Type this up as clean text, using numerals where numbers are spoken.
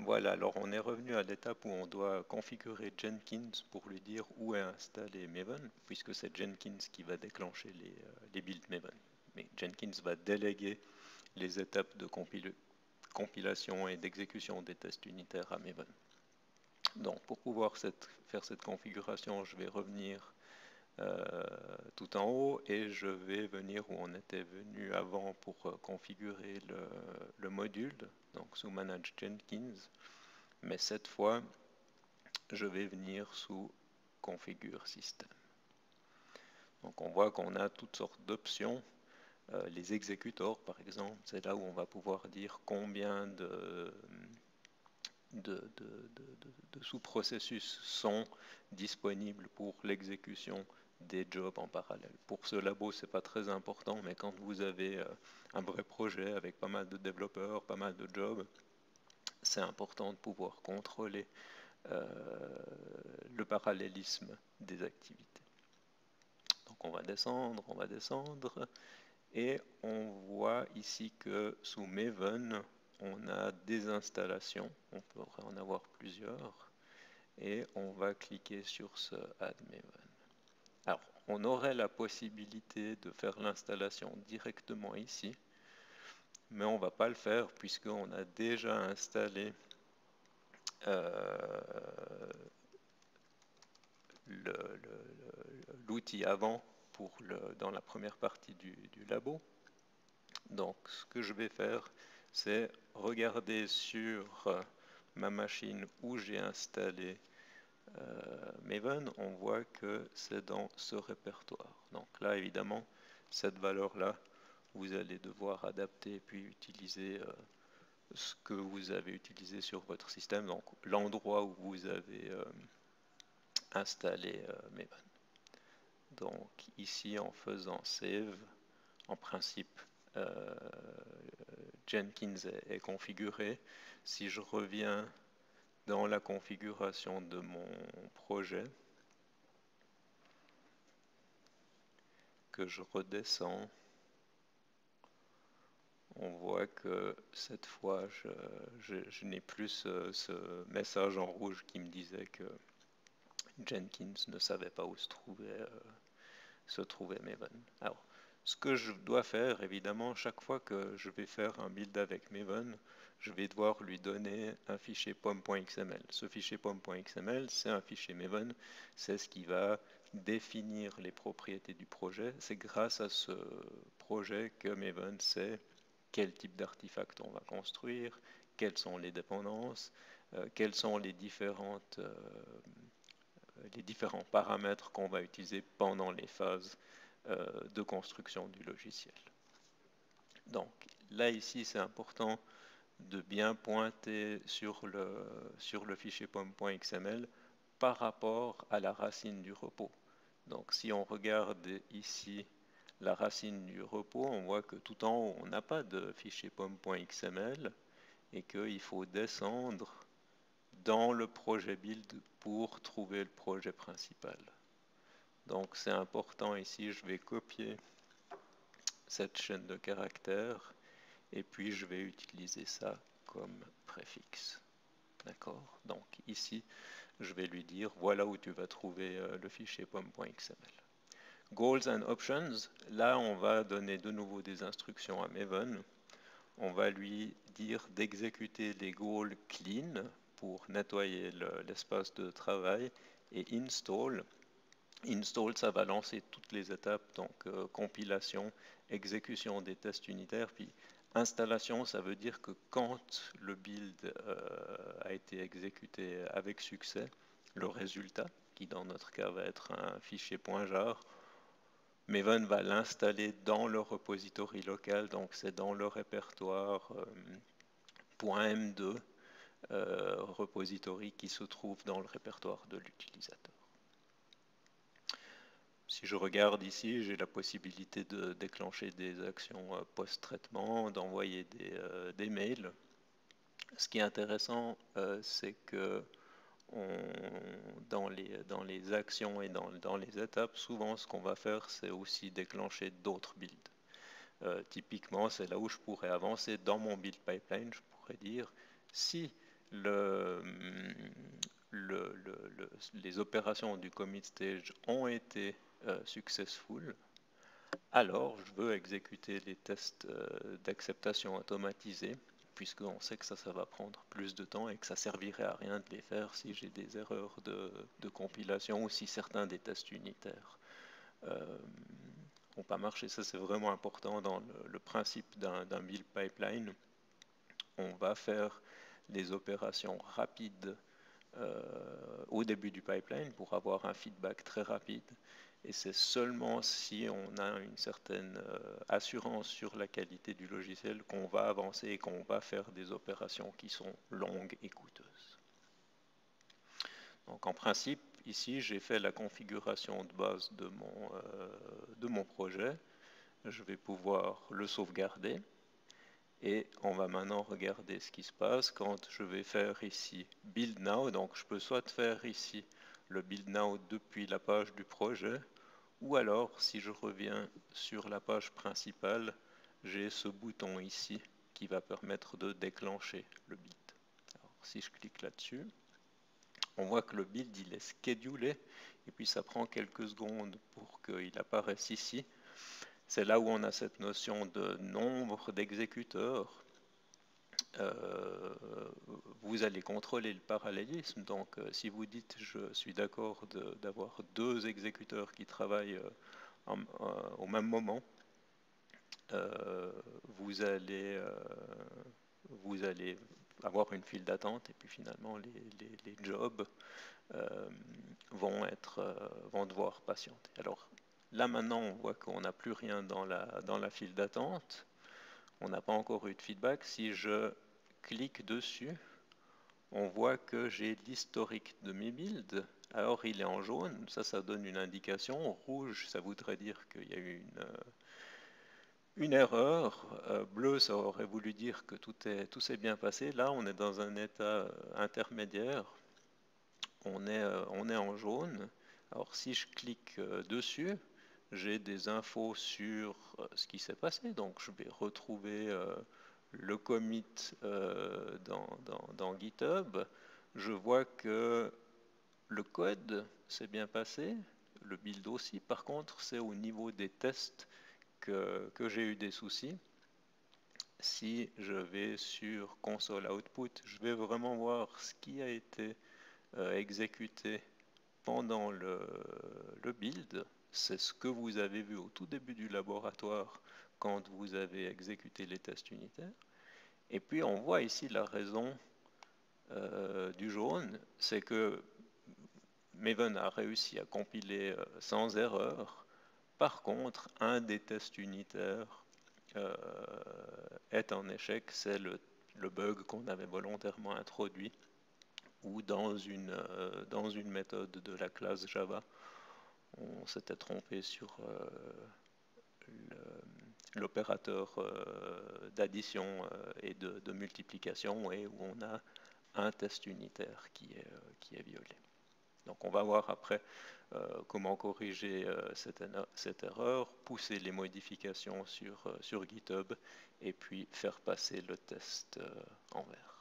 Voilà, alors on est revenu à l'étape où on doit configurer Jenkins pour lui dire où est installé Maven, puisque c'est Jenkins qui va déclencher les builds Maven. Mais Jenkins va déléguer les étapes de compilation et d'exécution des tests unitaires à Maven. Donc pour pouvoir faire cette configuration, je vais revenir tout en haut et je vais venir où on était venu avant pour configurer le module, donc sous Manage Jenkins. Mais cette fois, je vais venir sous Configure Système. Donc on voit qu'on a toutes sortes d'options. Les exécuteurs, par exemple, c'est là où on va pouvoir dire combien de sous-processus sont disponibles pour l'exécution des jobs en parallèle. Pour ce labo, ce n'est pas très important, mais quand vous avez un vrai projet avec pas mal de développeurs, pas mal de jobs, c'est important de pouvoir contrôler le parallélisme des activités. Donc on va descendre, et on voit ici que sous Maven, on a des installations, on pourrait en avoir plusieurs, et on va cliquer sur ce Add Maven. Alors, on aurait la possibilité de faire l'installation directement ici, mais on ne va pas le faire puisqu'on a déjà installé l'outil avant dans la première partie du labo. Donc ce que je vais faire, c'est regarder sur ma machine où j'ai installé Maven. On voit que c'est dans ce répertoire. Donc là, évidemment, cette valeur-là, vous allez devoir adapter puis utiliser ce que vous avez utilisé sur votre système, donc l'endroit où vous avez installé Maven. Donc ici, en faisant Save, en principe, Jenkins est configuré. Si je reviens dans la configuration de mon projet, que je redescends, on voit que cette fois, je n'ai plus ce message en rouge qui me disait que Jenkins ne savait pas où se trouvait Maven. Alors, ce que je dois faire, évidemment, chaque fois que je vais faire un build avec Maven, je vais devoir lui donner un fichier pom.xml. Ce fichier pom.xml, c'est un fichier Maven, c'est ce qui va définir les propriétés du projet. C'est grâce à ce projet que Maven sait quel type d'artefact on va construire, quelles sont les dépendances, quels sont les différents paramètres qu'on va utiliser pendant les phases de construction du logiciel. Donc là ici c'est important de bien pointer sur le fichier pom.xml par rapport à la racine du repos. Donc si on regarde ici la racine du repos, on voit que tout en haut on n'a pas de fichier pom.xml et qu'il faut descendre dans le projet build pour trouver le projet principal. Donc c'est important ici, je vais copier cette chaîne de caractères et puis je vais utiliser ça comme préfixe. D'accord? Donc ici, je vais lui dire voilà où tu vas trouver le fichier pom.xml. Goals and options, là on va donner de nouveau des instructions à Maven. On va lui dire d'exécuter les goals clean pour nettoyer l'espace de travail et install. Install, ça va lancer toutes les étapes, donc compilation, exécution des tests unitaires, puis installation, ça veut dire que quand le build a été exécuté avec succès, le résultat, qui dans notre cas va être un fichier .jar, Maven va l'installer dans le repository local, donc c'est dans le répertoire .m2 repository qui se trouve dans le répertoire de l'utilisateur. Si je regarde ici, j'ai la possibilité de déclencher des actions post-traitement, d'envoyer des mails. Ce qui est intéressant, c'est que dans les actions et dans les étapes, souvent ce qu'on va faire, c'est aussi déclencher d'autres builds. Typiquement, c'est là où je pourrais avancer dans mon build pipeline. Je pourrais dire, si les opérations du commit stage ont été successful, alors je veux exécuter les tests d'acceptation automatisés, puisqu'on sait que ça va prendre plus de temps et que ça servirait à rien de les faire si j'ai des erreurs de compilation ou si certains des tests unitaires n'ont pas marché. Ça, c'est vraiment important dans le principe d'un build pipeline. On va faire des opérations rapides au début du pipeline pour avoir un feedback très rapide. Et c'est seulement si on a une certaine assurance sur la qualité du logiciel qu'on va avancer et qu'on va faire des opérations qui sont longues et coûteuses. Donc en principe, ici, j'ai fait la configuration de base de mon projet. Je vais pouvoir le sauvegarder. Et on va maintenant regarder ce qui se passe quand je vais faire ici Build Now. Donc je peux soit faire ici le Build Now depuis la page du projet, ou alors si je reviens sur la page principale, j'ai ce bouton ici qui va permettre de déclencher le build. Alors, si je clique là-dessus, on voit que le build il est schedulé et puis ça prend quelques secondes pour qu'il apparaisse ici. C'est là où on a cette notion de nombre d'exécuteurs. Vous allez contrôler le parallélisme. Donc, si vous dites je suis d'accord d'avoir deux exécuteurs qui travaillent au même moment, vous allez avoir une file d'attente et puis finalement les jobs vont devoir patienter. Alors là maintenant on voit qu'on n'a plus rien dans la file d'attente, on n'a pas encore eu de feedback. Si je clique dessus, on voit que j'ai l'historique de mes builds. Alors il est en jaune, ça donne une indication. Rouge, ça voudrait dire qu'il y a eu une erreur. Bleu, ça aurait voulu dire que tout s'est bien passé. Là, on est dans un état intermédiaire. On est en jaune. Alors si je clique dessus, j'ai des infos sur ce qui s'est passé. Donc je vais retrouver le commit dans GitHub. Je vois que le code s'est bien passé, le build aussi. Par contre, c'est au niveau des tests que j'ai eu des soucis. Si je vais sur console output, je vais vraiment voir ce qui a été exécuté pendant le build. C'est ce que vous avez vu au tout début du laboratoire quand vous avez exécuté les tests unitaires. Et puis on voit ici la raison du jaune, c'est que Maven a réussi à compiler sans erreur. Par contre, un des tests unitaires est en échec, c'est le bug qu'on avait volontairement introduit, ou dans une méthode de la classe Java, on s'était trompé sur l'opérateur d'addition et de multiplication, et où on a un test unitaire qui est violé. Donc on va voir après comment corriger cette erreur, pousser les modifications sur GitHub et puis faire passer le test en vert.